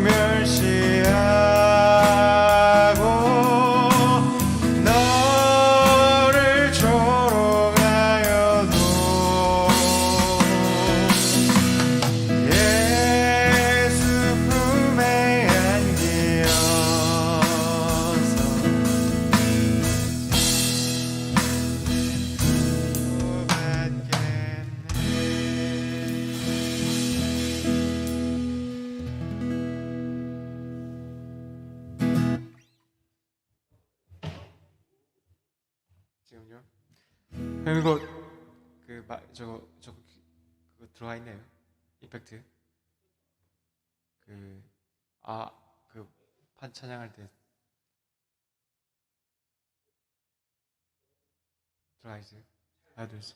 멸시하고 너를 조롱하여도 예수 품에 안기어서 지금요? 그리고 저거 그거 들어와 있네요. 이펙트. 그 판 찬양할 때 들어와 있어요. 하나 둘 셋.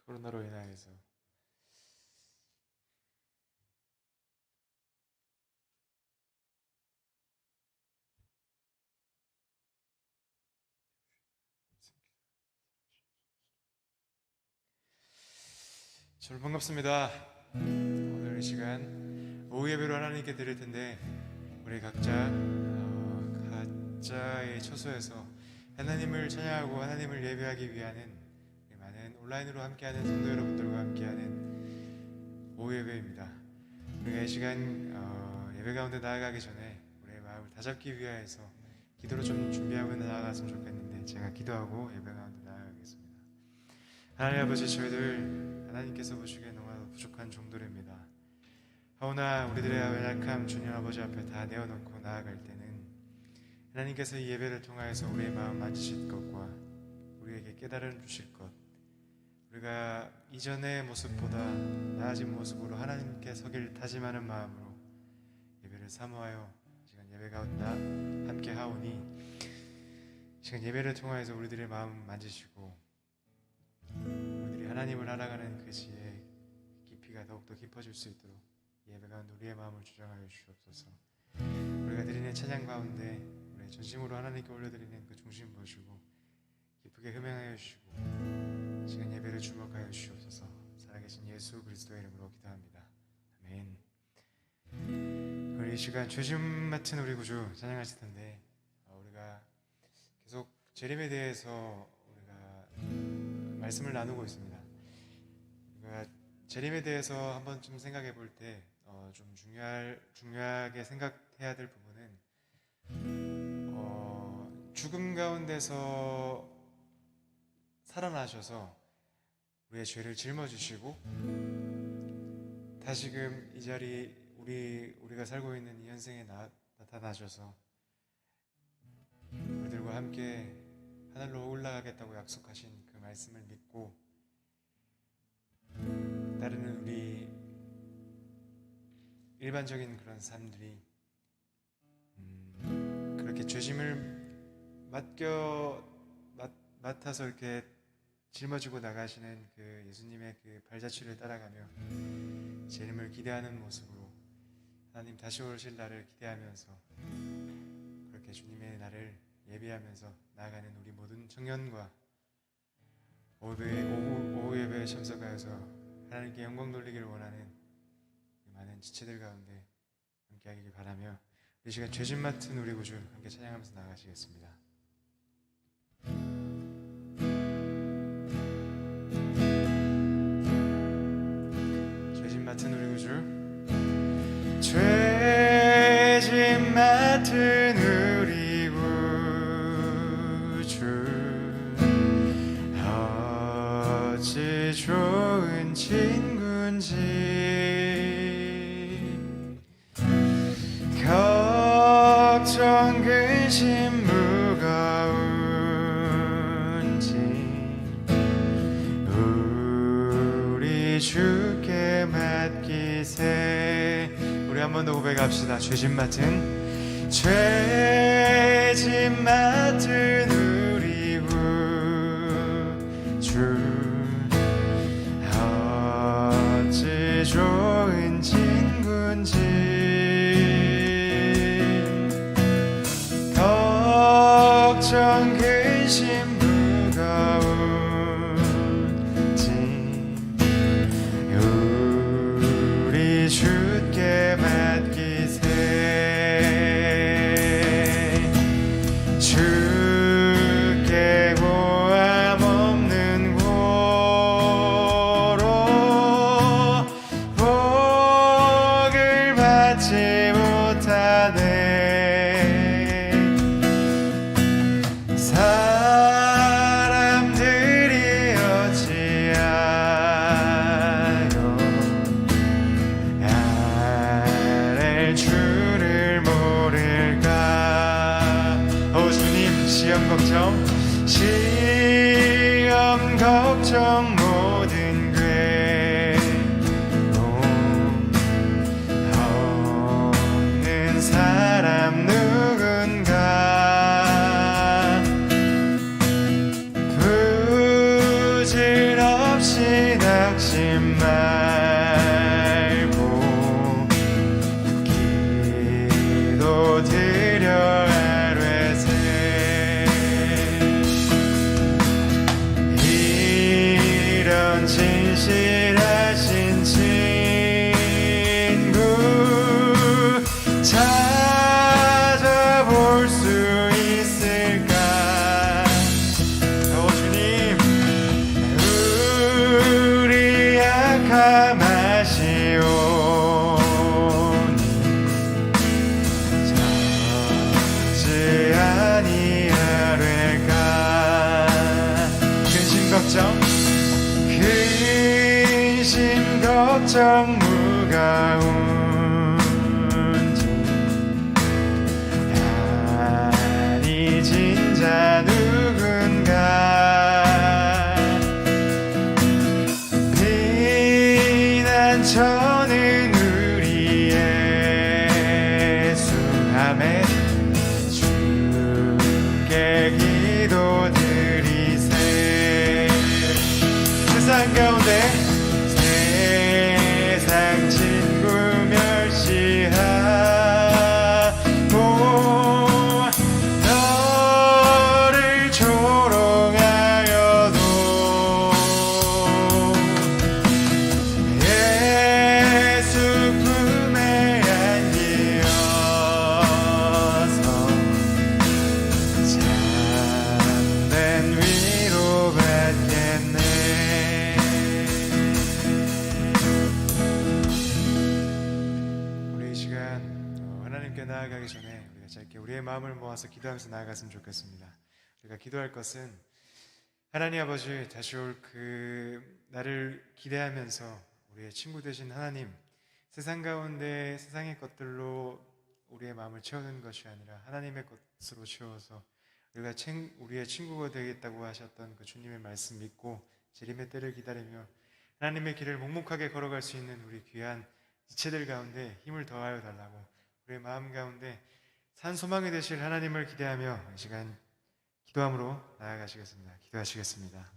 코로나로 인하여서 저를 반갑습니다. 오늘 이 시간 오후 예배로 하나님께 드릴 텐데 우리 각자의 처소에서 하나님을 찬양하고 하나님을 예배하기 위하는 우리 많은 온라인으로 함께하는 성도 여러분들과 함께하는 오후 예배입니다. 우리가 이 시간 예배 가운데 나아가기 전에 우리의 마음을 다잡기 위하여서 기도로 좀 준비하고 나아갔으면 좋겠는데 제가 기도하고 예배 가운데 나아가겠습니다. 하나님 아버지, 저희들 하나님께서 보시기에 너무나도 부족한 종들입니다. 하오나 우리들의 연약함 주님 아버지 앞에 다 내어놓고 나아갈 때는 하나님께서 이 예배를 통하여서 우리의 마음 만지실 것과 우리에게 깨달음 주실 것, 우리가 이전의 모습보다 나아진 모습으로 하나님께 서길 다짐하는 마음으로 예배를 사모하여 시간 예배 가운데 함께 하오니 시간 예배를 통하여서 우리들의 마음 만지시고 하나님을 알아가는 그 지혜의 깊이가 더욱더 깊어질 수 있도록 예배 가운데 우리의 마음을 주장하여 주옵소서. 우리가 드리는 찬양 가운데 우리의 전심으로 하나님께 올려드리는 그 중심 보시고 기쁘게 흠양하여 주시고 시간 예배를 주목하여 주옵소서. 살아계신 예수 그리스도의 이름으로 기도합니다. 아멘. 우리 이 시간 죄짐 맡은 우리 구주 찬양하실 텐데 우리가 계속 재림에 대해서 우리가 말씀을 나누고 있습니다. 재림에 대해서 한번 좀 생각해 볼 때 좀 중요하게 생각해야 될 부분은 죽음 가운데서 살아나셔서 우리의 죄를 짊어지시고 다시금 이 자리 우리가 살고 있는 이 현생에 나타나셔서 우리들과 함께 하늘로 올라가겠다고 약속하신 그 말씀을 믿고 따르는 우리 일반적인 그런 삶들이 그렇게 죄짐을 맡아서 이렇게 짊어지고 나가시는 그 예수님의 그 발자취를 따라가며 재림을 기대하는 모습으로 하나님 다시 오실 날을 기대하면서 그렇게 주님의 날을 예비하면서 나아가는 우리 모든 청년과 오후 예배에 참석하여서 하나님께 영광 돌리기를 원하는 많은 지체들 가운데 함께하기를 바라며 이 시간 죄짐 맡은 우리 구주 함께 찬양하면서 나가시겠습니다. 죄짐 맡은 우리 구주, 죄짐 맡은 우리 구주, 어찌 좋은 친구인지 걱정 근심 무거운지 우리 주께 맡기세. 우리 한 번 더 고백합시다. 죄짐 맡은 우리 구주, 어찌 좋은 친구인지 걱정 근심 무거운지 걱정 모든 괴로움 없는 사람 누군가 부질없이 낙심 말고 기도 드려 진실하신 친구 찾아볼 수 있을까? 주님, 우리 약함 아시오니 찾지 아니하뢰까? 근심 걱정 무가운지 아니진 자 누군가 비난처는 우리의 수함에 주께 기도드리세. 세상 가운데 세상 친구 멸시하고 너를 조롱하여도 예수 품에 안기어서 참된 위로 받겠네. 하나님께 나아가기 전에 우리가 짧게 우리의 마음을 모아서 기도하면서 나아갔으면 좋겠습니다. 우리가 기도할 것은 하나님 아버지 다시 올 그 나를 기대하면서 우리의 친구 되신 하나님, 세상 가운데 세상의 것들로 우리의 마음을 채우는 것이 아니라 하나님의 것으로 채워서 우리가 우리의 친구가 되겠다고 하셨던 그 주님의 말씀 믿고 재림의 때를 기다리며 하나님의 길을 묵묵하게 걸어갈 수 있는 우리 귀한 지체들 가운데 힘을 더하여 달라고 우리의 마음 가운데 산 소망이 되실 하나님을 기대하며 이 시간 기도함으로 나아가시겠습니다. 기도하시겠습니다.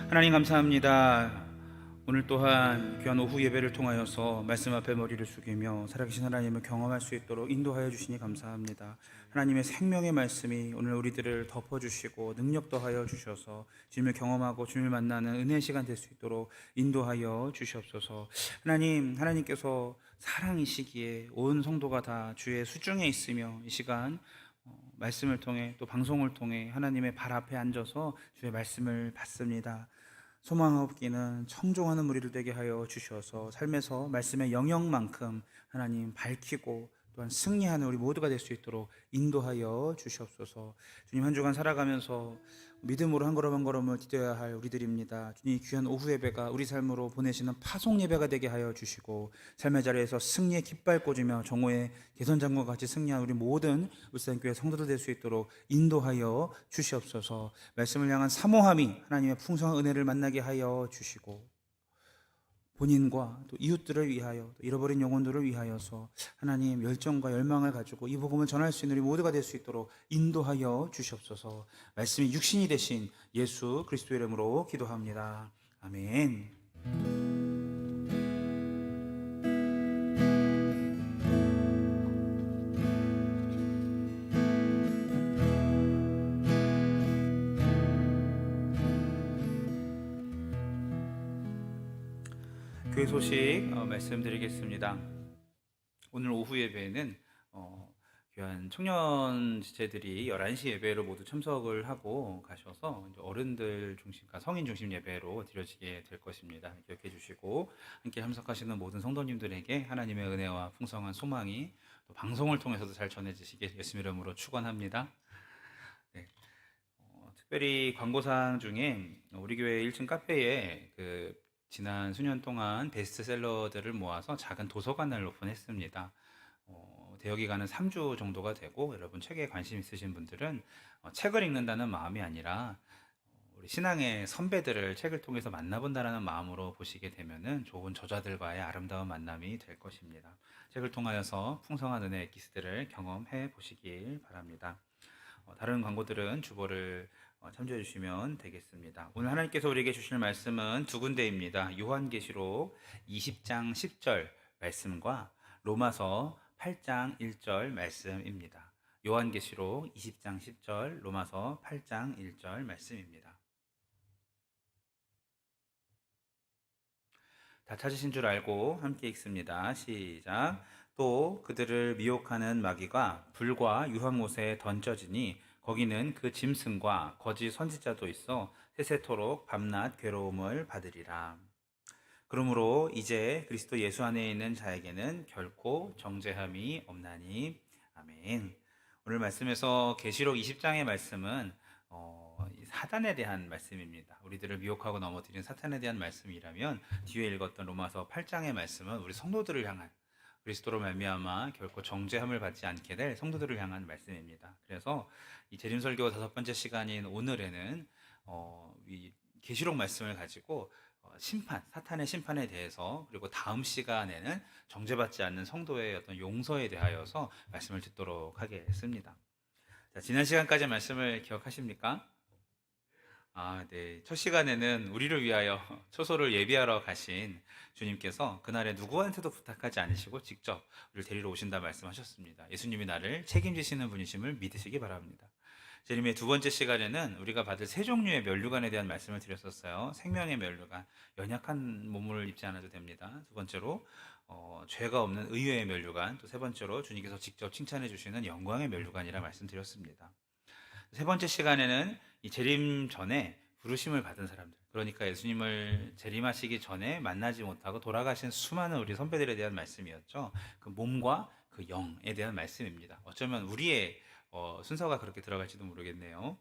하나님 감사합니다. 오늘 또한 귀한 오후 예배를 통하여서 말씀 앞에 머리를 숙이며 살아계신 하나님을 경험할 수 있도록 인도하여 주시니 감사합니다. 하나님의 생명의 말씀이 오늘 우리들을 덮어주시고 능력 더하여 주셔서 주님을 경험하고 주님을 만나는 은혜의 시간 될 수 있도록 인도하여 주시옵소서. 하나님께서 사랑이시기에 온 성도가 다 주의 수중에 있으며 이 시간 말씀을 통해 또 방송을 통해 하나님의 발 앞에 앉아서 주의 말씀을 받습니다. 소망하옵기는 청종하는 무리를 되게 하여 주셔서 삶에서 말씀의 영역만큼 하나님 밝히고 또한 승리하는 우리 모두가 될 수 있도록 인도하여 주시옵소서. 주님 한 주간 살아가면서 믿음으로 한 걸음 한 걸음을 디뎌야 할 우리들입니다. 주님 귀한 오후 예배가 우리 삶으로 보내시는 파송 예배가 되게 하여 주시고 삶의 자리에서 승리의 깃발 꽂으며 정오의 개선장과 같이 승리한 우리 모든 울산교회 성도들 될 수 있도록 인도하여 주시옵소서. 말씀을 향한 사모함이 하나님의 풍성한 은혜를 만나게 하여 주시고 본인과 또 이웃들을 위하여 또 잃어버린 영혼들을 위하여서 하나님 열정과 열망을 가지고 이 복음을 전할 수 있는 우리 모두가 될 수 있도록 인도하여 주시옵소서. 말씀이 육신이 되신 예수 그리스도의 이름으로 기도합니다. 아멘. 교회 소식 말씀드리겠습니다. 오늘 오후 예배에는 귀한 청년 지체들이 11시 예배로 모두 참석을 하고 가셔서 이제 어른들 중심, 그러니까 성인 중심 예배로 드려지게 될 것입니다. 기억해 주시고 함께 참석하시는 모든 성도님들에게 하나님의 은혜와 풍성한 소망이 또 방송을 통해서도 잘 전해지시길 예수님 이름으로 축원합니다. 네. 특별히 광고사항 중에 우리 교회 1층 카페에 지난 수년 동안 베스트셀러들을 모아서 작은 도서관을 오픈했습니다. 대여기간은 3주 정도가 되고, 여러분 책에 관심 있으신 분들은 책을 읽는다는 마음이 아니라 우리 신앙의 선배들을 책을 통해서 만나본다는 마음으로 보시게 되면은 좋은 저자들과의 아름다운 만남이 될 것입니다. 책을 통하여서 풍성한 은혜의 기스들을 경험해 보시길 바랍니다. 다른 광고들은 주보를 참조해 주시면 되겠습니다. 오늘 하나님께서 우리에게 주실 말씀은 두 군데입니다. 요한계시록 20장 10절 말씀과 로마서 8장 1절 말씀입니다. 요한계시록 20장 10절, 로마서 8장 1절 말씀입니다. 다 찾으신 줄 알고 함께 읽습니다. 시작. 또 그들을 미혹하는 마귀가 불과 유황못에 던져지니 거기는 그 짐승과 거짓 선지자도 있어 세세토록 밤낮 괴로움을 받으리라. 그러므로 이제 그리스도 예수 안에 있는 자에게는 결코 정죄함이 없나니. 아멘. 오늘 말씀에서 계시록 20장의 말씀은 사단에 대한 말씀입니다. 우리들을 미혹하고 넘어뜨린 사탄에 대한 말씀이라면, 뒤에 읽었던 로마서 8장의 말씀은 우리 성도들을 향한, 그리스도로 말미암아 결코 정죄함을 받지 않게 될 성도들을 향한 말씀입니다. 그래서 이 재림설교 5번째 시간인 오늘에는 이 계시록 말씀을 가지고 심판, 사탄의 심판에 대해서, 그리고 다음 시간에는 정죄받지 않는 성도의 어떤 용서에 대하여서 말씀을 듣도록 하겠습니다. 자, 지난 시간까지 말씀을 기억하십니까? 네. 첫 시간에는 우리를 위하여 초소를 예비하러 가신 주님께서 그날에 누구한테도 부탁하지 않으시고 직접 우리를 데리러 오신다 말씀하셨습니다. 예수님이 나를 책임지시는 분이심을 믿으시기 바랍니다. 재림의 두 번째 시간에는 우리가 받을 세 종류의 면류관에 대한 말씀을 드렸었어요. 생명의 면류관, 연약한 몸을 입지 않아도 됩니다. 두 번째로 죄가 없는 의외의 면류관, 또 세 번째로 주님께서 직접 칭찬해 주시는 영광의 면류관이라 말씀드렸습니다. 세 번째 시간에는 이 재림 전에 부르심을 받은 사람들, 그러니까 예수님을 재림하시기 전에 만나지 못하고 돌아가신 수많은 우리 선배들에 대한 말씀이었죠. 그 몸과 그 영에 대한 말씀입니다. 어쩌면 우리의 순서가 그렇게 들어갈지도 모르겠네요.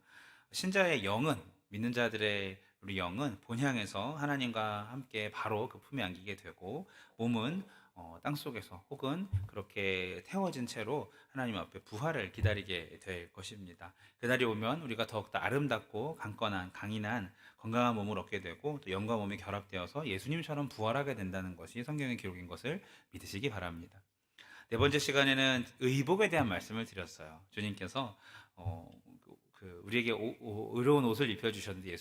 신자의 영은, 믿는 자들의 우리 영은 본향에서 하나님과 함께 바로 그 품에 안기게 되고, 몸은 땅속에서 혹은 그렇게 태워진 채로 하나님 앞에 부활을 기다리게 될 것입니다. 그날이 오면 우리가 더욱더 아름답고 강건한, 강인한, 건강한 몸을 얻게 되고, 또 영과 몸이 결합되어서 예수님처럼 부활하게 된다는 것이 성경의 기록인 것을 믿으시기 바랍니다. 네 번째 시간에는 의복에 대한 말씀을 드렸어요. 주님께서 우리에게 의로운 옷을 입혀주셨는데,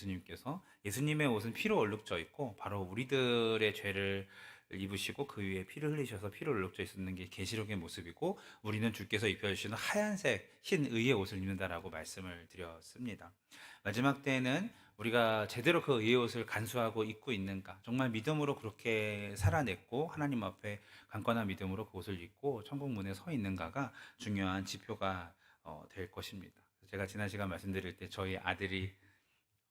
예수님의 옷은 피로 얼룩져 있고 바로 우리들의 죄를 입으시고 그 위에 피를 흘리셔서 피로 얼룩져 있었는 게 계시록의 모습이고, 우리는 주께서 입혀주시는 하얀색 흰 의의 옷을 입는다라고 말씀을 드렸습니다. 마지막 때에는 우리가 제대로 그 의의 옷을 간수하고 입고 있는가, 정말 믿음으로 그렇게 살아냈고 하나님 앞에 강건한 믿음으로 그 옷을 입고 천국 문에 서 있는가가 중요한 지표가 될 것입니다. 제가 지난 시간 말씀드릴 때 저희 아들이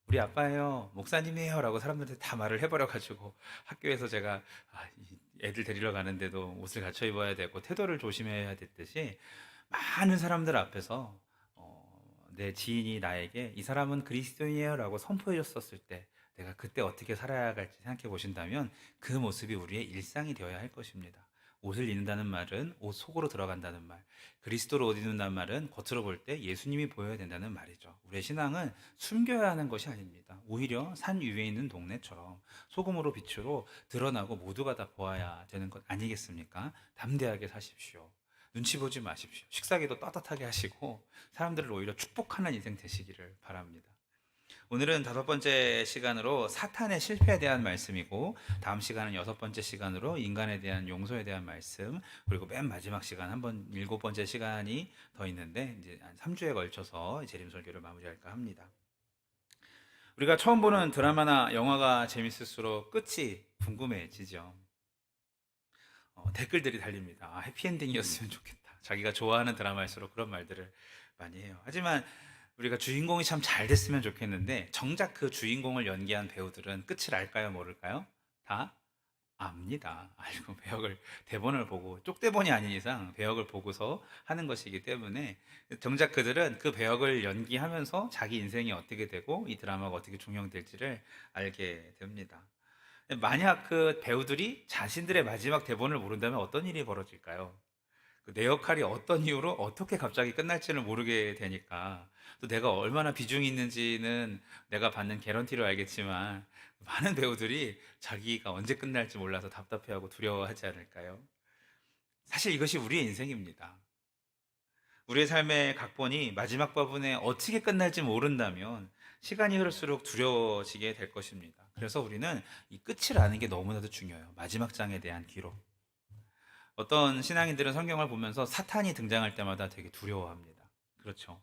우리 아빠예요, 목사님이에요 라고 사람들한테 다 말을 해버려가지고, 학교에서 제가 애들 데리러 가는데도 옷을 갖춰 입어야 되고 태도를 조심해야 됐듯이, 많은 사람들 앞에서 내 지인이 나에게 이 사람은 그리스도인이에요 라고 선포해 줬었을 때 내가 그때 어떻게 살아야 할지 생각해 보신다면, 그 모습이 우리의 일상이 되어야 할 것입니다. 옷을 입는다는 말은 옷 속으로 들어간다는 말, 그리스도로 옷 입는다는 말은 겉으로 볼 때 예수님이 보여야 된다는 말이죠. 우리의 신앙은 숨겨야 하는 것이 아닙니다. 오히려 산 위에 있는 동네처럼 소금으로 빛으로 드러나고 모두가 다 보아야 되는 것 아니겠습니까? 담대하게 사십시오. 눈치 보지 마십시오. 식사기도 떳떳하게 하시고 사람들을 오히려 축복하는 인생 되시기를 바랍니다. 오늘은 5번째 시간으로 사탄의 실패에 대한 말씀이고, 다음 시간은 6번째 시간으로 인간에 대한 용서에 대한 말씀, 그리고 맨 마지막 시간 7번째 시간이 더 있는데, 이제 한 3주에 걸쳐서 재림설교를 마무리할까 합니다. 우리가 처음 보는 드라마나 영화가 재밌을수록 끝이 궁금해지죠. 댓글들이 달립니다. 해피엔딩이었으면 좋겠다. 자기가 좋아하는 드라마일수록 그런 말들을 많이 해요. 하지만 우리가 주인공이 참 잘 됐으면 좋겠는데 정작 그 주인공을 연기한 배우들은 끝을 알까요, 모를까요? 다 압니다. 알고 배역을 대본을 보고 쪽대본이 아닌 이상 배역을 보고서 하는 것이기 때문에 정작 그들은 그 배역을 연기하면서 자기 인생이 어떻게 되고 이 드라마가 어떻게 종영될지를 알게 됩니다. 만약 그 배우들이 자신들의 마지막 대본을 모른다면 어떤 일이 벌어질까요? 내 역할이 어떤 이유로 어떻게 갑자기 끝날지를 모르게 되니까 또 내가 얼마나 비중이 있는지는 내가 받는 개런티로 알겠지만 많은 배우들이 자기가 언제 끝날지 몰라서 답답해하고 두려워하지 않을까요? 사실 이것이 우리의 인생입니다. 우리의 삶의 각본이 마지막 부분에 어떻게 끝날지 모른다면 시간이 흐를수록 두려워지게 될 것입니다. 그래서 우리는 이 끝을 아는 게 너무나도 중요해요. 마지막 장에 대한 기록. 어떤 신앙인들은 성경을 보면서 사탄이 등장할 때마다 되게 두려워합니다. 그렇죠.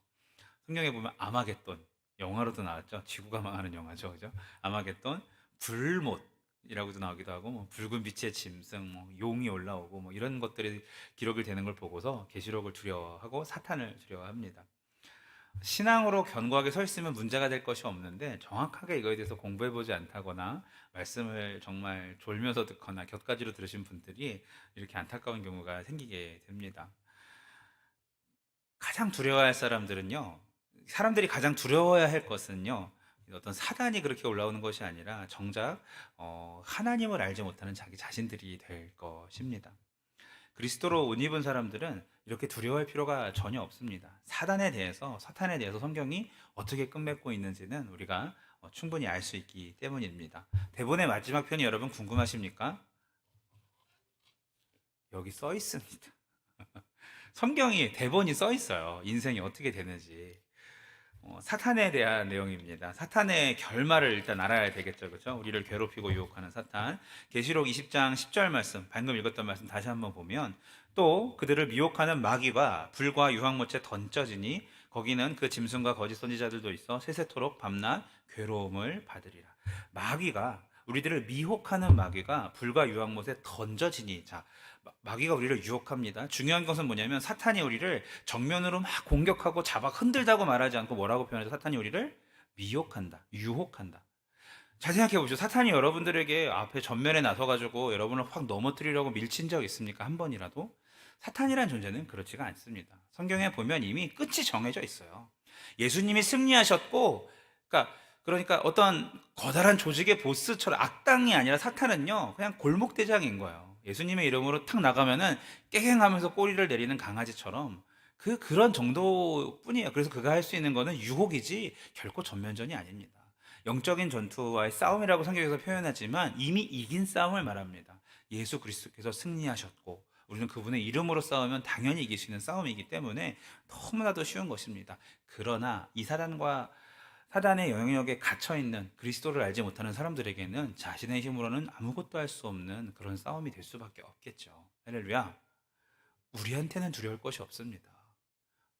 성경에 보면 아마겟돈, 영화로도 나왔죠. 지구가 망하는 영화죠. 그죠? 아마겟돈, 불못이라고도 나오기도 하고, 뭐 붉은 빛의 짐승, 뭐 용이 올라오고, 뭐 이런 것들이 기록이 되는 걸 보고서 계시록을 두려워하고 사탄을 두려워합니다. 신앙으로 견고하게 서 있으면 문제가 될 것이 없는데 정확하게 이거에 대해서 공부해보지 않다거나 말씀을 정말 졸면서 듣거나 곁가지로 들으신 분들이 이렇게 안타까운 경우가 생기게 됩니다. 가장 두려워할 사람들은요, 사람들이 가장 두려워해야 할 것은요, 어떤 사단이 그렇게 올라오는 것이 아니라 정작 하나님을 알지 못하는 자기 자신들이 될 것입니다. 그리스도로 옷 입은 사람들은 이렇게 두려워할 필요가 전혀 없습니다. 사탄에 대해서 성경이 어떻게 끝맺고 있는지는 우리가 충분히 알 수 있기 때문입니다. 대본의 마지막 편이 여러분 궁금하십니까? 여기 써 있습니다. 성경이 대본이 써 있어요. 인생이 어떻게 되는지. 사탄에 대한 내용입니다. 사탄의 결말을 일단 알아야 되겠죠. 그렇죠? 우리를 괴롭히고 유혹하는 사탄. 계시록 20장 10절 말씀, 방금 읽었던 말씀 다시 한번 보면 또 그들을 미혹하는 마귀가 불과 유황못에 던져지니 거기는 그 짐승과 거짓 선지자들도 있어 세세토록 밤낮 괴로움을 받으리라. 마귀가 우리들을 미혹하는 마귀가 불과 유황못에 던져지니, 자, 마귀가 우리를 유혹합니다. 중요한 것은 뭐냐면 사탄이 우리를 정면으로 막 공격하고 잡아 흔들다고 말하지 않고 뭐라고 표현해서 사탄이 우리를 미혹한다, 유혹한다. 잘 생각해 보죠. 사탄이 여러분들에게 앞에 전면에 나서가지고 여러분을 확 넘어뜨리려고 밀친 적 있습니까? 한 번이라도? 사탄이란 존재는 그렇지가 않습니다. 성경에 보면 이미 끝이 정해져 있어요. 예수님이 승리하셨고, 그러니까 어떤 거다란 조직의 보스처럼 악당이 아니라 사탄은요, 그냥 골목대장인 거예요. 예수님의 이름으로 탁 나가면은 깨갱하면서 꼬리를 내리는 강아지처럼 그런 정도뿐이에요. 그래서 그가 할 수 있는 거는 유혹이지 결코 전면전이 아닙니다. 영적인 전투와의 싸움이라고 성경에서 표현하지만 이미 이긴 싸움을 말합니다. 예수 그리스도께서 승리하셨고 우리는 그분의 이름으로 싸우면 당연히 이길 수 있는 싸움이기 때문에 너무나도 쉬운 것입니다. 그러나 이 사단의 영역에 갇혀있는 그리스도를 알지 못하는 사람들에게는 자신의 힘으로는 아무것도 할 수 없는 그런 싸움이 될 수밖에 없겠죠. 할렐루야. 우리한테는 두려울 것이 없습니다.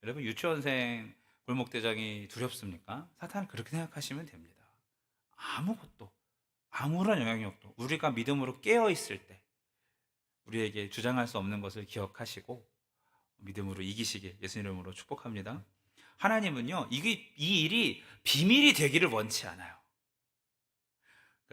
여러분, 유치원생 골목대장이 두렵습니까? 사탄은 그렇게 생각하시면 됩니다. 아무런 영향력도 우리가 믿음으로 깨어있을 때 우리에게 주장할 수 없는 것을 기억하시고 믿음으로 이기시길 예수님 이름으로 축복합니다. 하나님은요, 이 일이 비밀이 되기를 원치 않아요.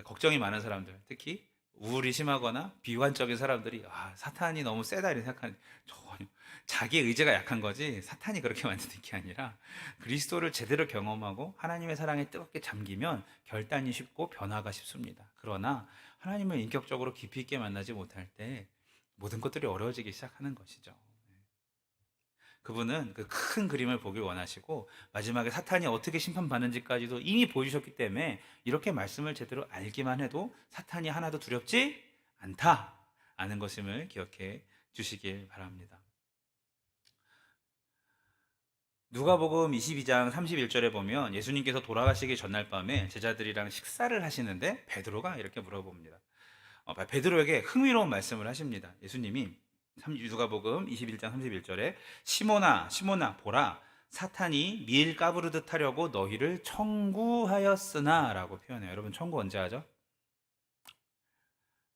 걱정이 많은 사람들, 특히 우울이 심하거나 비관적인 사람들이 사탄이 너무 세다 이렇게 생각하는, 전혀 자기의 의지가 약한 거지 사탄이 그렇게 만드는 게 아니라 그리스도를 제대로 경험하고 하나님의 사랑에 뜨겁게 잠기면 결단이 쉽고 변화가 쉽습니다. 그러나 하나님을 인격적으로 깊이 있게 만나지 못할 때 모든 것들이 어려워지기 시작하는 것이죠. 그분은 그 큰 그림을 보길 원하시고 마지막에 사탄이 어떻게 심판받는지까지도 이미 보여주셨기 때문에 이렇게 말씀을 제대로 알기만 해도 사탄이 하나도 두렵지 않다 아는 것임을 기억해 주시길 바랍니다. 누가복음 22장 31절에 보면 예수님께서 돌아가시기 전날 밤에 제자들이랑 식사를 하시는데 베드로가 이렇게 물어봅니다. 베드로에게 흥미로운 말씀을 하십니다. 예수님이 누가복음 21장 31절에 시몬아 시몬아 보라 사탄이 밀 까부르듯 하려고 너희를 청구하였으나 라고 표현해요. 여러분, 청구 언제 하죠?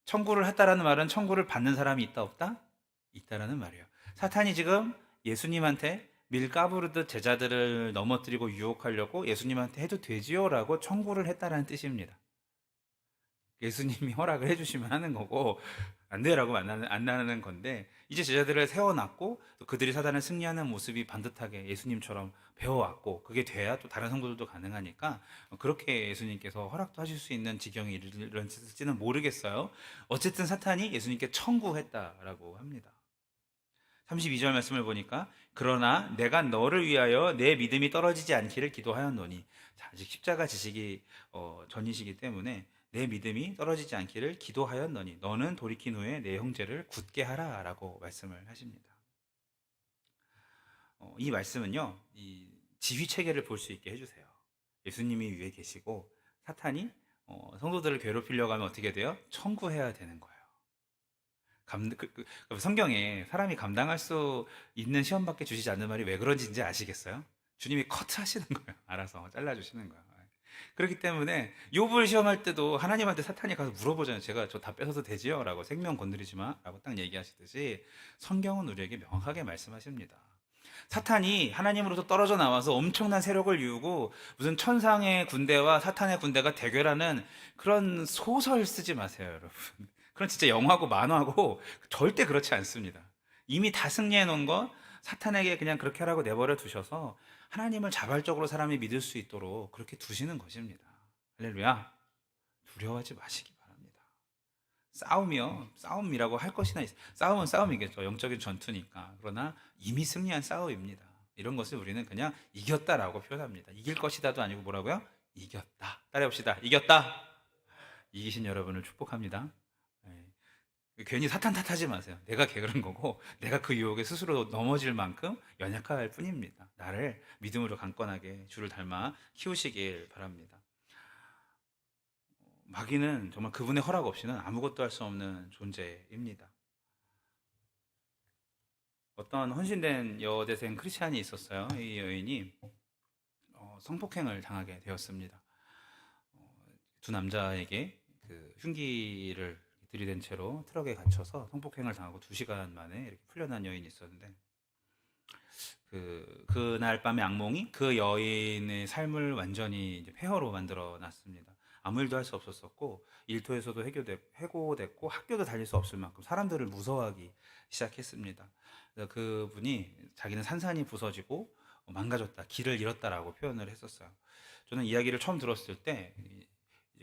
청구를 했다라는 말은 청구를 받는 사람이 있다 없다? 있다라는 말이에요. 사탄이 지금 예수님한테 밀 까부르듯 제자들을 넘어뜨리고 유혹하려고 예수님한테 해도 되지요라고 청구를 했다라는 뜻입니다. 예수님이 허락을 해주시면 하는 거고 안 돼라고 안 나는 건데, 이제 제자들을 세워놨고 또 그들이 사단을 승리하는 모습이 반듯하게 예수님처럼 배워왔고 그게 돼야 또 다른 성도들도 가능하니까 그렇게 예수님께서 허락도 하실 수 있는 지경에 이르렀을지는 모르겠어요. 어쨌든 사탄이 예수님께 청구했다라고 합니다. 32절 말씀을 보니까 그러나 내가 너를 위하여 내 믿음이 떨어지지 않기를 기도하였노니, 자, 아직 십자가 지시기 전이시기 때문에 내 믿음이 떨어지지 않기를 기도하였노니 너는 돌이킨 후에 내 형제를 굳게 하라 라고 말씀을 하십니다. 이 말씀은요, 이 지휘 체계를 볼 수 있게 해주세요. 예수님이 위에 계시고 사탄이 성도들을 괴롭히려고 하면 어떻게 돼요? 청구해야 되는 거예요. 성경에 사람이 감당할 수 있는 시험밖에 주시지 않는 말이 왜 그런지 이제 아시겠어요? 주님이 커트하시는 거예요. 알아서 잘라주시는 거예요. 그렇기 때문에 욥을 시험할 때도 하나님한테 사탄이 가서 물어보잖아요. 제가 저 다 뺏어도 되지요? 라고, 생명 건드리지 마 라고 딱 얘기하시듯이 성경은 우리에게 명확하게 말씀하십니다. 사탄이 하나님으로부터 떨어져 나와서 엄청난 세력을 이루고 무슨 천상의 군대와 사탄의 군대가 대결하는 그런 소설 쓰지 마세요, 여러분. 그건 진짜 영화고 만화고 절대 그렇지 않습니다. 이미 다 승리해 놓은 거 사탄에게 그냥 그렇게 하라고 내버려 두셔서 하나님을 자발적으로 사람이 믿을 수 있도록 그렇게 두시는 것입니다. 할렐루야. 두려워하지 마시기 바랍니다. 싸움이라고 할 것이나 싸움은 싸움이겠죠. 영적인 전투니까. 그러나 이미 승리한 싸움입니다. 이런 것을 우리는 그냥 이겼다라고 표현합니다. 이길 것이다도 아니고 뭐라고요? 이겼다. 따라해봅시다. 이겼다. 이기신 여러분을 축복합니다. 괜히 사탄 탓하지 마세요. 내가 게으른 거고 내가 그 유혹에 스스로 넘어질 만큼 연약할 뿐입니다. 나를 믿음으로 강건하게 주를 닮아 키우시길 바랍니다. 마귀는 정말 그분의 허락 없이는 아무것도 할 수 없는 존재입니다. 어떤 헌신된 여대생 크리스찬이 있었어요. 이 여인이 성폭행을 당하게 되었습니다. 두 남자에게 그 흉기를 들이댄 채로 트럭에 갇혀서 성폭행을 당하고 2시간 만에 이렇게 풀려난 여인이 있었는데, 그날 밤의 악몽이 그 여인의 삶을 완전히 이제 폐허로 만들어 놨습니다. 아무 일도 할 수 없었었고 일터에서도 해고됐고 학교도 다닐 수 없을 만큼 사람들을 무서워하기 시작했습니다. 그래서 그분이 자기는 산산이 부서지고 망가졌다, 길을 잃었다라고 표현을 했었어요. 저는 이야기를 처음 들었을 때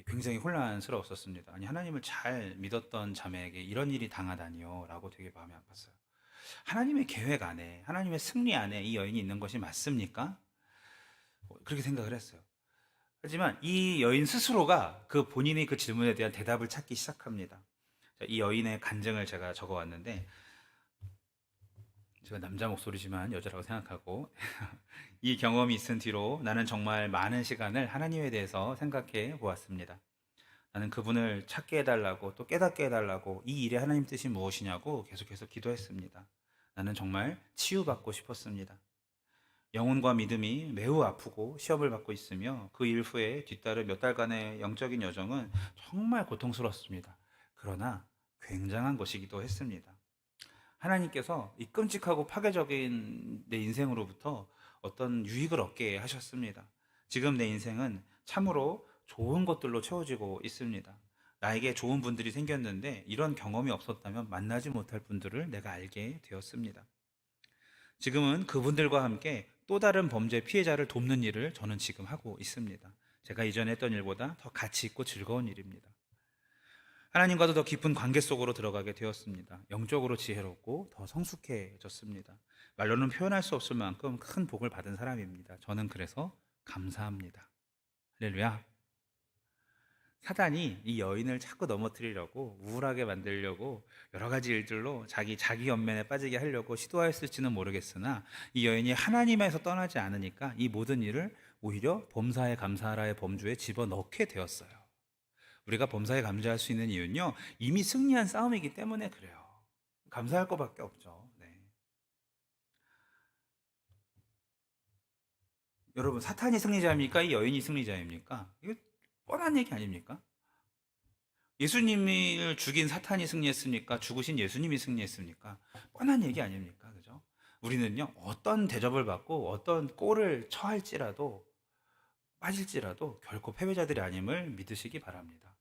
굉장히 혼란스러웠었습니다. 아니, 하나님을 잘 믿었던 자매에게 이런 일이 당하다니요 라고 되게 마음이 아팠어요. 하나님의 계획 안에, 하나님의 승리 안에 이 여인이 있는 것이 맞습니까? 그렇게 생각을 했어요. 하지만 이 여인 스스로가 본인이 그 질문에 대한 대답을 찾기 시작합니다. 이 여인의 간증을 제가 적어왔는데, 제가 남자 목소리지만 여자라고 생각하고 이 경험이 있은 뒤로 나는 정말 많은 시간을 하나님에 대해서 생각해 보았습니다. 나는 그분을 찾게 해달라고, 또 깨닫게 해달라고, 이 일에 하나님 뜻이 무엇이냐고 계속해서 기도했습니다. 나는 정말 치유받고 싶었습니다. 영혼과 믿음이 매우 아프고 시험을 받고 있으며 그 일 후에 뒤따른 몇 달간의 영적인 여정은 정말 고통스럽습니다. 그러나 굉장한 것이기도 했습니다. 하나님께서 이 끔찍하고 파괴적인 내 인생으로부터 어떤 유익을 얻게 하셨습니다. 지금 내 인생은 참으로 좋은 것들로 채워지고 있습니다. 나에게 좋은 분들이 생겼는데 이런 경험이 없었다면 만나지 못할 분들을 내가 알게 되었습니다. 지금은 그분들과 함께 또 다른 범죄 피해자를 돕는 일을 저는 지금 하고 있습니다. 제가 이전에 했던 일보다 더 가치 있고 즐거운 일입니다. 하나님과도 더 깊은 관계 속으로 들어가게 되었습니다. 영적으로 지혜롭고 더 성숙해졌습니다. 말로는 표현할 수 없을 만큼 큰 복을 받은 사람입니다. 저는 그래서 감사합니다. 할렐루야. 사단이 이 여인을 자꾸 넘어뜨리려고, 우울하게 만들려고 여러 가지 일들로 자기 연면에 빠지게 하려고 시도하였을지는 모르겠으나 이 여인이 하나님에서 떠나지 않으니까 이 모든 일을 오히려 범사에 감사하라의 범주에 집어넣게 되었어요. 우리가 범사에 감사할 수 있는 이유는요, 이미 승리한 싸움이기 때문에 그래요. 감사할 것밖에 없죠. 네. 여러분, 사탄이 승리자입니까? 이 여인이 승리자입니까? 이거 뻔한 얘기 아닙니까? 예수님을 죽인 사탄이 승리했습니까? 죽으신 예수님이 승리했습니까? 뻔한 얘기 아닙니까? 그죠? 우리는요, 어떤 대접을 받고 어떤 골을 처할지라도 빠질지라도 결코 패배자들이 아님을 믿으시기 바랍니다.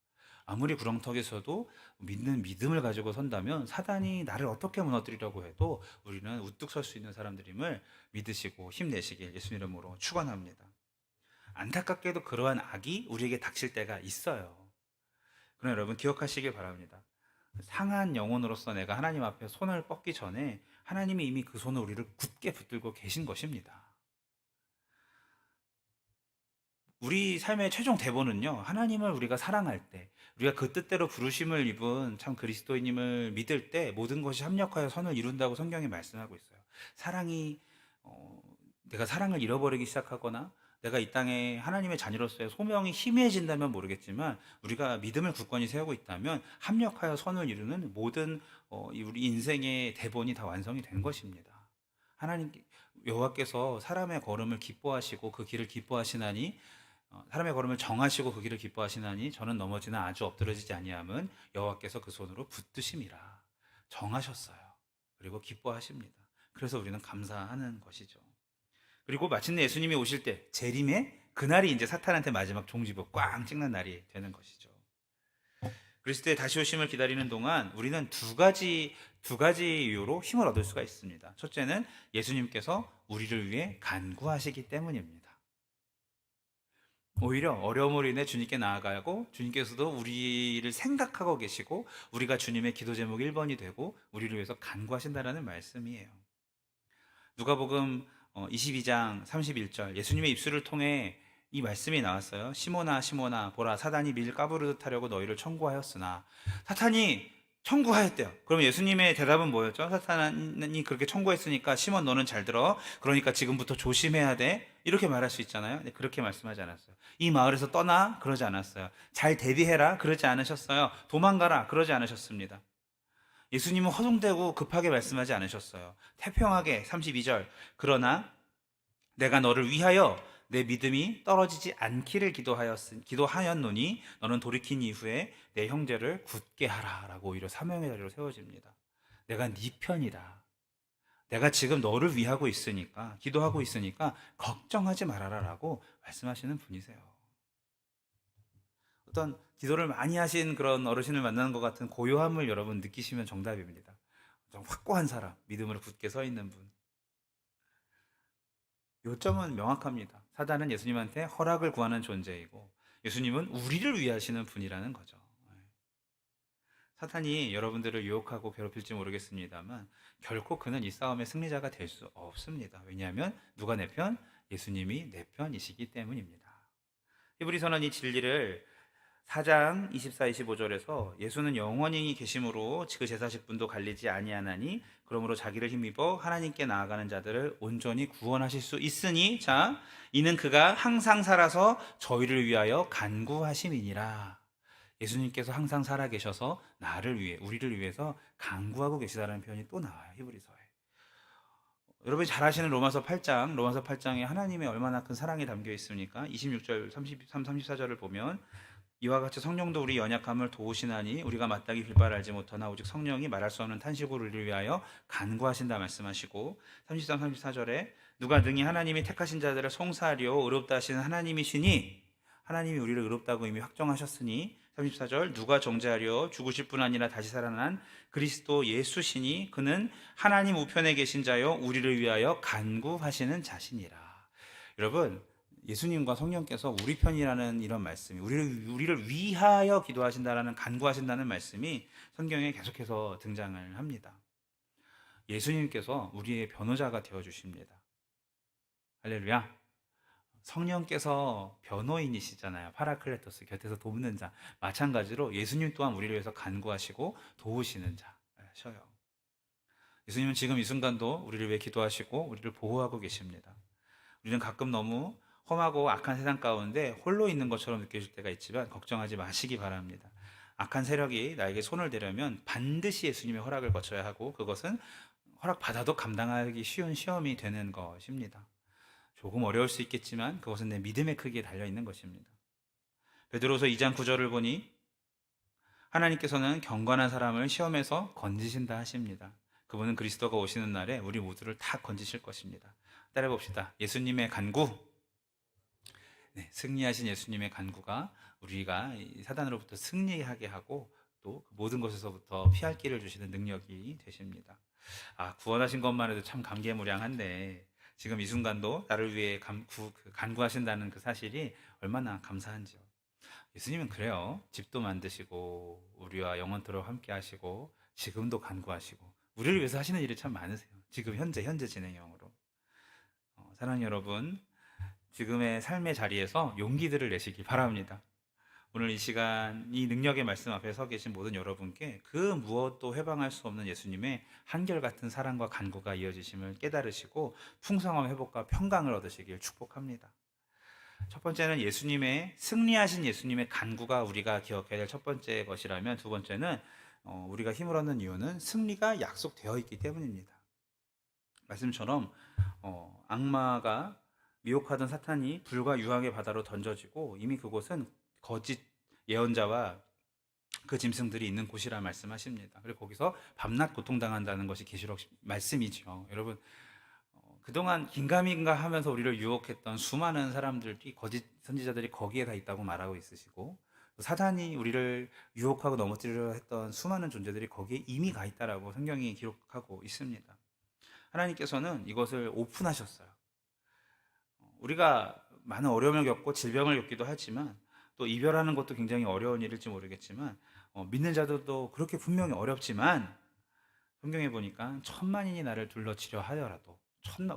아무리 구렁텅이서도 믿는 믿음을 가지고 선다면 사단이 나를 어떻게 무너뜨리려고 해도 우리는 우뚝 설 수 있는 사람들임을 믿으시고 힘내시길 예수 이름으로 축원합니다. 안타깝게도 그러한 악이 우리에게 닥칠 때가 있어요. 그러나 여러분 기억하시길 바랍니다. 상한 영혼으로서 내가 하나님 앞에 손을 뻗기 전에 하나님이 이미 그 손을 우리를 굳게 붙들고 계신 것입니다. 우리 삶의 최종 대본은요, 하나님을 우리가 사랑할 때, 우리가 그 뜻대로 부르심을 입은 참 그리스도인임을 믿을 때 모든 것이 합력하여 선을 이룬다고 성경이 말씀하고 있어요. 사랑이 내가 사랑을 잃어버리기 시작하거나 내가 이 땅에 하나님의 자녀로서의 소명이 희미해진다면 모르겠지만 우리가 믿음을 굳건히 세우고 있다면 합력하여 선을 이루는 모든 우리 인생의 대본이 다 완성이 된 것입니다. 하나님 여호와께서 사람의 걸음을 기뻐하시고 그 길을 기뻐하시나니 사람의 걸음을 정하시고 그 길을 기뻐하시나니 저는 넘어지나 아주 엎드러지지 아니함은 여호와께서 그 손으로 붙드심이라. 정하셨어요. 그리고 기뻐하십니다. 그래서 우리는 감사하는 것이죠. 그리고 마침내 예수님이 오실 때 재림의 그날이 이제 사탄한테 마지막 종지부 꽝 찍는 날이 되는 것이죠. 그리스도의 다시 오심을 기다리는 동안 우리는 두 가지 이유로 힘을 얻을 수가 있습니다. 첫째는 예수님께서 우리를 위해 간구하시기 때문입니다. 오히려 어려움으로 인해 주님께 나아가고 주님께서도 우리를 생각하고 계시고 우리가 주님의 기도 제목 1번이 되고 우리를 위해서 간구하신다라는 말씀이에요. 누가복음 22장 31절 예수님의 입술을 통해 이 말씀이 나왔어요. 시몬아 시몬아 보라 사단이 밀 까부르듯 하려고 너희를 청구하였으나 사탄이 청구하였대요. 그럼 예수님의 대답은 뭐였죠? 사탄이 그렇게 청구했으니까 시몬 너는 잘 들어. 그러니까 지금부터 조심해야 돼. 이렇게 말할 수 있잖아요. 근데 그렇게 말씀하지 않았어요. 이 마을에서 떠나 그러지 않았어요. 잘 대비해라 그러지 않으셨어요. 도망가라 그러지 않으셨습니다. 예수님은 허둥대고 급하게 말씀하지 않으셨어요. 태평하게 32절 그러나 내가 너를 위하여 내 믿음이 떨어지지 않기를 기도하였노니 너는 돌이킨 이후에 내 형제를 굳게 하라 라고 오히려 사명의 자리로 세워집니다. 내가 네 편이다. 내가 지금 너를 위하고 있으니까 기도하고 있으니까 걱정하지 말아라 라고 말씀하시는 분이세요. 어떤 기도를 많이 하신 그런 어르신을 만나는 것 같은 고요함을 여러분 느끼시면 정답입니다. 좀 확고한 사람, 믿음으로 굳게 서 있는 분. 요점은 명확합니다. 사단은 예수님한테 허락을 구하는 존재이고 예수님은 우리를 위하시는 분이라는 거죠. 사탄이 여러분들을 유혹하고 괴롭힐지 모르겠습니다만 결코 그는 이 싸움의 승리자가 될 수 없습니다. 왜냐하면 누가 내 편? 예수님이 내 편이시기 때문입니다. 히브리서는 이 진리를 4장 24, 25절에서 예수는 영원히 계심으로 그 제사식분도 갈리지 아니하나니 그러므로 자기를 힘입어 하나님께 나아가는 자들을 온전히 구원하실 수 있으니 자 이는 그가 항상 살아서 저희를 위하여 간구하심이니라. 예수님께서 항상 살아계셔서 나를 위해 우리를 위해서 간구하고 계시다는 표현이 또 나와요. 히브리서에. 여러분이 잘 아시는 로마서 8장에 하나님의 얼마나 큰 사랑이 담겨 있습니까? 26절 33, 34절을 보면 이와 같이 성령도 우리 연약함을 도우시나니 우리가 마땅히 빌바를 알지 못하나 오직 성령이 말할 수 없는 탄식으로 우리를 위하여 간구하신다 말씀하시고 33, 34절에 누가 능히 하나님이 택하신 자들을 송사하려 의롭다 하시는 하나님이시니 하나님이 우리를 의롭다고 이미 확정하셨으니 34절 누가 정죄하려 죽으실 뿐 아니라 다시 살아난 그리스도 예수시니 그는 하나님 우편에 계신 자요 우리를 위하여 간구하시는 자시니라. 여러분 예수님과 성령께서 우리 편이라는 이런 말씀이 우리를 위하여 기도하신다라는 간구하신다는 말씀이 성경에 계속해서 등장을 합니다. 예수님께서 우리의 변호자가 되어주십니다. 할렐루야. 성령께서 변호인이시잖아요. 파라클레토스 곁에서 돕는 자. 마찬가지로 예수님 또한 우리를 위해서 간구하시고 도우시는 자셔요. 예수님은 지금 이 순간도 우리를 위해 기도하시고 우리를 보호하고 계십니다. 우리는 가끔 너무 험하고 악한 세상 가운데 홀로 있는 것처럼 느껴질 때가 있지만 걱정하지 마시기 바랍니다. 악한 세력이 나에게 손을 대려면 반드시 예수님의 허락을 거쳐야 하고 그것은 허락받아도 감당하기 쉬운 시험이 되는 것입니다. 조금 어려울 수 있겠지만 그것은 내 믿음의 크기에 달려있는 것입니다. 베드로서 2장 9절을 보니 하나님께서는 경건한 사람을 시험에서 건지신다 하십니다. 그분은 그리스도가 오시는 날에 우리 모두를 다 건지실 것입니다. 따라해 봅시다. 예수님의 간구. 네, 승리하신 예수님의 간구가 우리가 이 사단으로부터 승리하게 하고 또그 모든 것에서부터 피할 길을 주시는 능력이 되십니다. 구원하신 것만 해도 참 감개무량한데 지금 이 순간도 나를 위해 간구하신다는 그 사실이 얼마나 감사한지요. 예수님은 그래요. 집도 만드시고 우리와 영원토록 함께 하시고 지금도 간구하시고 우리를 위해서 하시는 일이 참 많으세요. 지금 현재 진행형으로. 사랑하는 여러분, 지금의 삶의 자리에서 용기들을 내시기 바랍니다. 오늘 이 시간 이 능력의 말씀 앞에 서 계신 모든 여러분께 그 무엇도 해방할 수 없는 예수님의 한결같은 사랑과 간구가 이어지심을 깨달으시고 풍성한 회복과 평강을 얻으시길 축복합니다. 첫 번째는 예수님의 승리하신 예수님의 간구가 우리가 기억해야 될 첫 번째 것이라면, 두 번째는 우리가 힘을 얻는 이유는 승리가 약속되어 있기 때문입니다. 말씀처럼 악마가 미혹하던 사탄이 불과 유황의 바다로 던져지고 이미 그곳은 거짓 예언자와 그 짐승들이 있는 곳이라 말씀하십니다. 그리고 거기서 밤낮 고통당한다는 것이 계시록 말씀이죠. 여러분, 그동안 긴가민가 하면서 우리를 유혹했던 수많은 사람들이, 거짓 선지자들이 거기에 다 있다고 말하고 있으시고, 사단이 우리를 유혹하고 넘어뜨리려 했던 수많은 존재들이 거기에 이미 가 있다라고 성경이 기록하고 있습니다. 하나님께서는 이것을 오픈하셨어요. 우리가 많은 어려움을 겪고 질병을 겪기도 하지만 또 이별하는 것도 굉장히 어려운 일일지 모르겠지만 믿는 자들도 그렇게 분명히 어렵지만 성경에 보니까 천만인이 나를 둘러치려 하더라도,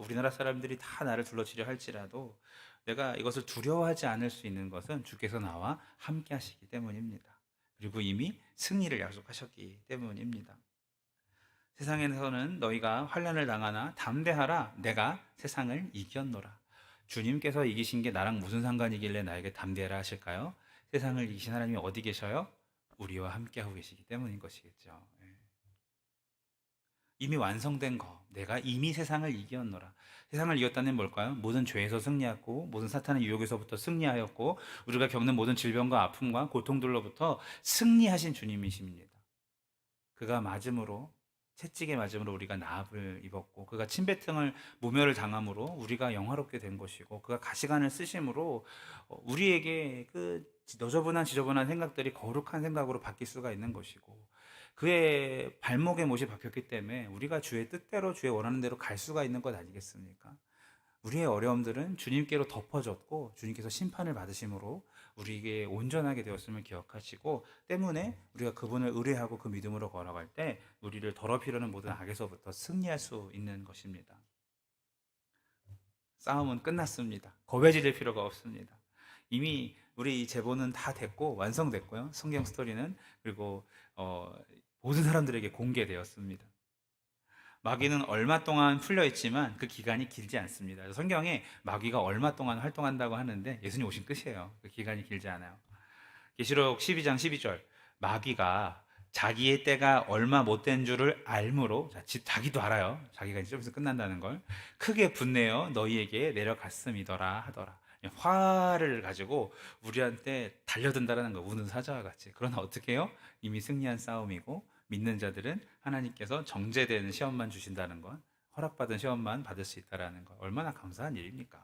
우리나라 사람들이 다 나를 둘러치려 할지라도 내가 이것을 두려워하지 않을 수 있는 것은 주께서 나와 함께 하시기 때문입니다. 그리고 이미 승리를 약속하셨기 때문입니다. 세상에서는 너희가 환난을 당하나 담대하라, 내가 세상을 이겼노라. 주님께서 이기신 게 나랑 무슨 상관이길래 나에게 담대하라 하실까요? 세상을 이기신 하나님이 어디 계셔요? 우리와 함께하고 계시기 때문인 것이겠죠. 이미 완성된 거, 내가 이미 세상을 이겼노라. 세상을 이겼다는 뭘까요? 모든 죄에서 승리하고 모든 사탄의 유혹에서부터 승리하였고 우리가 겪는 모든 질병과 아픔과 고통들로부터 승리하신 주님이십니다. 그가 맞음으로, 채찍에 맞음으로 우리가 나압을 입었고, 그가 침뱉음을 모멸을 당함으로 우리가 영화롭게 된 것이고, 그가 가시관을 쓰심으로 우리에게 그 지저분한 생각들이 거룩한 생각으로 바뀔 수가 있는 것이고, 그의 발목에 못이 박혔기 때문에 우리가 주의 뜻대로, 주의 원하는 대로 갈 수가 있는 것 아니겠습니까? 우리의 어려움들은 주님께로 덮어졌고 주님께서 심판을 받으심으로 우리에게 온전하게 되었음을 기억하시고, 때문에 우리가 그분을 의뢰하고 그 믿음으로 걸어갈 때 우리를 더럽히려는 모든 악에서부터 승리할 수 있는 것입니다. 싸움은 끝났습니다. 겁해질 필요가 없습니다. 이미 우리 제보는 다 됐고 완성됐고요. 성경 스토리는, 그리고 모든 사람들에게 공개되었습니다. 마귀는 얼마 동안 풀려 있지만 그 기간이 길지 않습니다. 성경에 마귀가 얼마 동안 활동한다고 하는데 예수님 오신 끝이에요. 그 기간이 길지 않아요. 계시록 12장 12절, 마귀가 자기의 때가 얼마 못된 줄을 알므로, 자기도 알아요. 자기가 이제 좀 있으면 끝난다는 걸, 크게 분내어 너희에게 내려갔음이더라 하더라. 화를 가지고 우리한테 달려든다라는 거, 우는 사자와 같이. 그러나 어떻게 해요? 이미 승리한 싸움이고 믿는 자들은 하나님께서 정죄된 시험만 주신다는 것, 허락받은 시험만 받을 수 있다는 것, 얼마나 감사한 일입니까?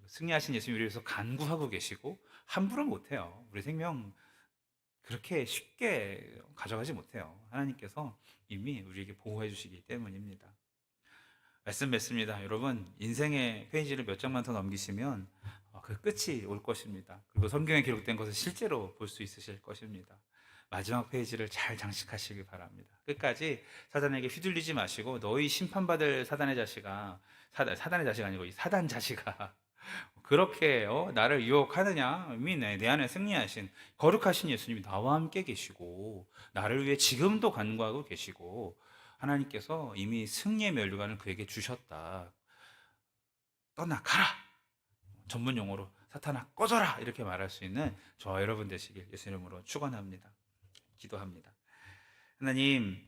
승리하신 예수님을 위해서 간구하고 계시고 함부로 못해요. 우리 생명 그렇게 쉽게 가져가지 못해요. 하나님께서 이미 우리에게 보호해 주시기 때문입니다. 말씀 맺습니다. 여러분, 인생의 페이지를 몇 장만 더 넘기시면 그 끝이 올 것입니다. 그리고 성경에 기록된 것을 실제로 볼 수 있으실 것입니다. 마지막 페이지를 잘 장식하시기 바랍니다. 끝까지 사단에게 휘둘리지 마시고, 너희 심판받을 사단의 자식아, 사단의 자식 아니고 이 사단 자식아, 그렇게 나를 유혹하느냐? 이미 내 안에 승리하신 거룩하신 예수님이 나와 함께 계시고 나를 위해 지금도 간구하고 계시고, 하나님께서 이미 승리의 면류관을 그에게 주셨다. 떠나가라! 전문 용어로 사탄아 꺼져라! 이렇게 말할 수 있는 저와 여러분 되시길 예수 이름으로 축원합니다. 기도합니다. 하나님,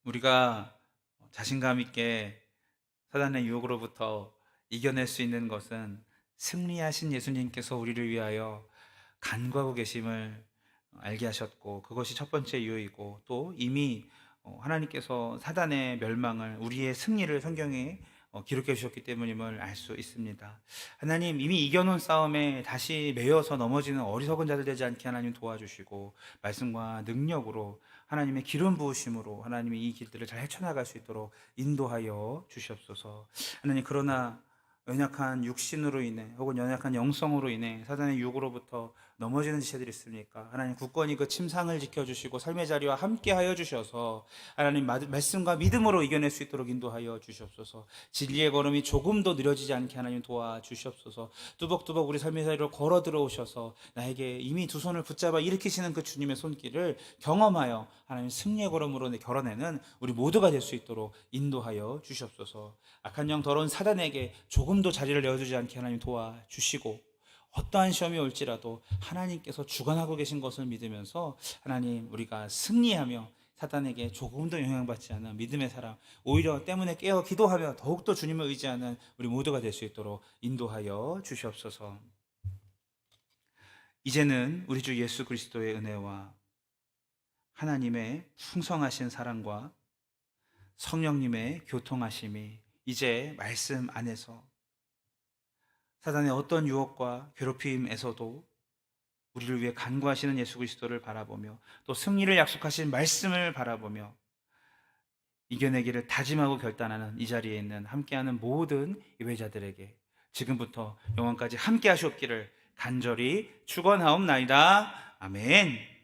우리가 자신감 있게 사단의 유혹으로부터 이겨낼 수 있는 것은 승리하신 예수님께서 우리를 위하여 간구하고 계심을 알게 하셨고, 그것이 첫 번째 이유이고, 또 이미 하나님께서 사단의 멸망을, 우리의 승리를 성경에 기록해 주셨기 때문임을 알 수 있습니다. 하나님, 이미 이겨놓은 싸움에 다시 매여서 넘어지는 어리석은 자들 되지 않게 하나님 도와주시고, 말씀과 능력으로 하나님의 기름 부으심으로 하나님이 이 길들을 잘 헤쳐나갈 수 있도록 인도하여 주시옵소서. 하나님, 그러나 연약한 육신으로 인해 혹은 연약한 영성으로 인해 사단의 유혹으로부터 넘어지는 지체들이 있습니까? 하나님, 굳건히 그 침상을 지켜주시고 삶의 자리와 함께하여 주셔서 하나님 말씀과 믿음으로 이겨낼 수 있도록 인도하여 주시옵소서. 진리의 걸음이 조금도 느려지지 않게 하나님 도와주시옵소서. 뚜벅뚜벅 우리 삶의 자리로 걸어 들어오셔서 나에게 이미 두 손을 붙잡아 일으키시는 그 주님의 손길을 경험하여 하나님 승리의 걸음으로 결어내는 우리 모두가 될 수 있도록 인도하여 주시옵소서. 악한 영 더러운 사단에게 조금도 자리를 내어주지 않게 하나님 도와주시고, 어떠한 시험이 올지라도 하나님께서 주관하고 계신 것을 믿으면서 하나님, 우리가 승리하며 사단에게 조금도 영향받지 않은 믿음의 사람, 오히려 때문에 깨어 기도하며 더욱더 주님을 의지하는 우리 모두가 될 수 있도록 인도하여 주시옵소서. 이제는 우리 주 예수 그리스도의 은혜와 하나님의 풍성하신 사랑과 성령님의 교통하심이 이제 말씀 안에서 사단의 어떤 유혹과 괴롭힘에서도 우리를 위해 간구하시는 예수 그리스도를 바라보며, 또 승리를 약속하신 말씀을 바라보며 이겨내기를 다짐하고 결단하는 이 자리에 있는 함께하는 모든 예배자들에게 지금부터 영원까지 함께 하시옵기를 간절히 축원하옵나이다. 아멘.